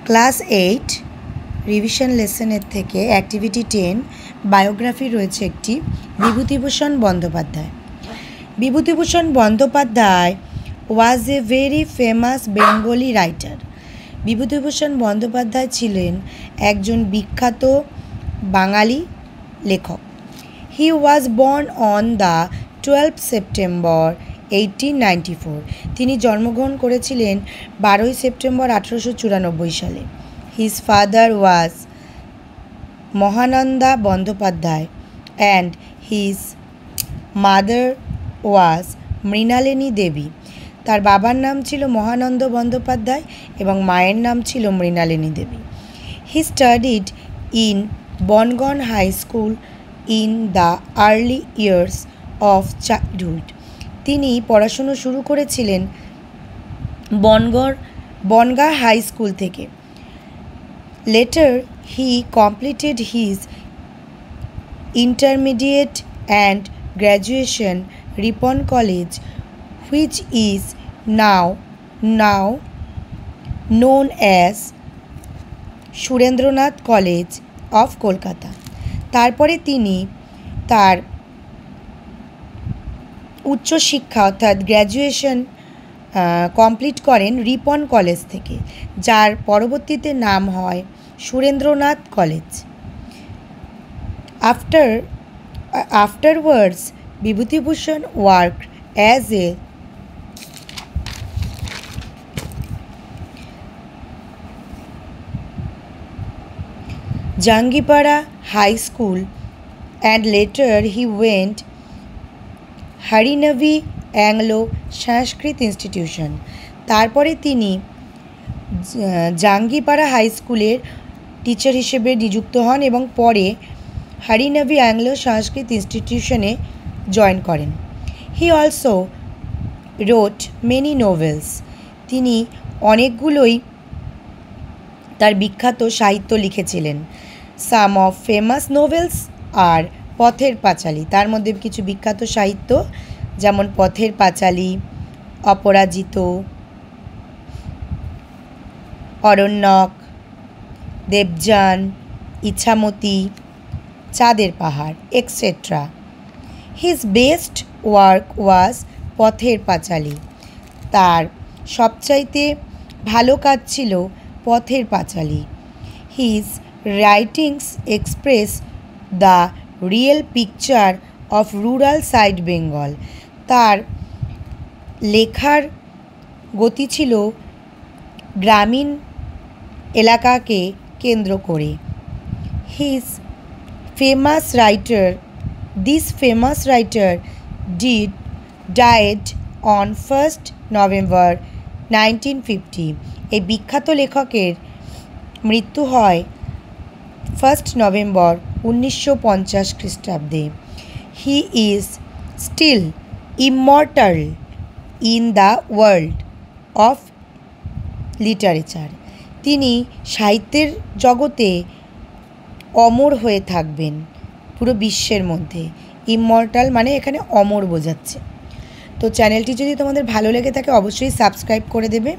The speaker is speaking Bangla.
ক্লাস 8 রিভিশন লেসনের থেকে অ্যাক্টিভিটি 10 বায়োগ্রাফি রয়েছে একটি Bibhutibhushan Bandyopadhyay. Bibhutibhushan Bandyopadhyay was a very famous Bengali writer. Bibhutibhushan Bandyopadhyay ছিলেন একজন বিখ্যাত বাঙালি লেখক। He was born on the 12th September 1894। তিনি জন্মগ্রহণ করেছিলেন 12ই সেপ্টেম্বর 1894 সালে। His father was Mahananda Bandyopadhyay and his mother was Mrinalini Devi. তার বাবার নাম ছিল মহানন্দ বন্দ্যোপাধ্যায় এবং মায়ের নাম ছিল Mrinalini Devi. He studied in Bongaon high school in the early years of childhood. তিনি পড়াশুনো শুরু করেছিলেন বনগাঁ হাই স্কুল থেকে। Later he completed his intermediate and graduation Ripon college, which is now known as Surendranath college of Kolkata. তারপরে তিনি তার উচ্চশিক্ষা অর্থাৎ গ্র্যাজুয়েশন কমপ্লিট করেন রিপন কলেজ থেকে, যার পরবর্তীতে নাম হয় Surendranath college. afterwards Bibhutibhushan worked as a Jangipara High School and later he went Harinavi Anglo Sanskrit Institution। তারপরে তিনি জাঙ্গিপাড়া হাই স্কুলের টিচার হিসেবে নিযুক্ত হন এবং পরে হরিনভি অ্যাংলো সংস্কৃত ইনস্টিটিউশনে জয়েন করেন। He also রোট many novels. তিনি অনেকগুলোই তার বিখ্যাত সাহিত্য লিখেছিলেন। সাম অফ ফেমাস নোভেলস আর পথের পাঁচালী। তার মধ্যে কিছু বিখ্যাত সাহিত্য যেমন পথের পাঁচালী, অপরাজিত, অরণ্যক, দেবযান, ইছামতি, চাঁদের পাহাড় etcetera. His best work was Pather Panchali. তার সবচাইতে ভালো কাজ ছিল Pather Panchali. His writings express the real picture of rural side Bengal. তার লেখার গতি ছিল গ্রামীণ এলাকাকে কেন্দ্র করে। This famous writer died on 1st November 1950। এই বিখ্যাত লেখকের মৃত্যু হয় 1st নভেম্বর 1950 খ্রিস্টাব্দে। He is still immortal in the world of literature. তিনি সাহিত্যের জগতে অমর হয়ে থাকবেন পুরো বিশ্বের মধ্যে। ইমর্টাল মানে এখানে অমর বোঝাচ্ছে। তো চ্যানেলটি যদি তোমাদের ভালো লেগে থাকে অবশ্যই সাবস্ক্রাইব করে দেবে।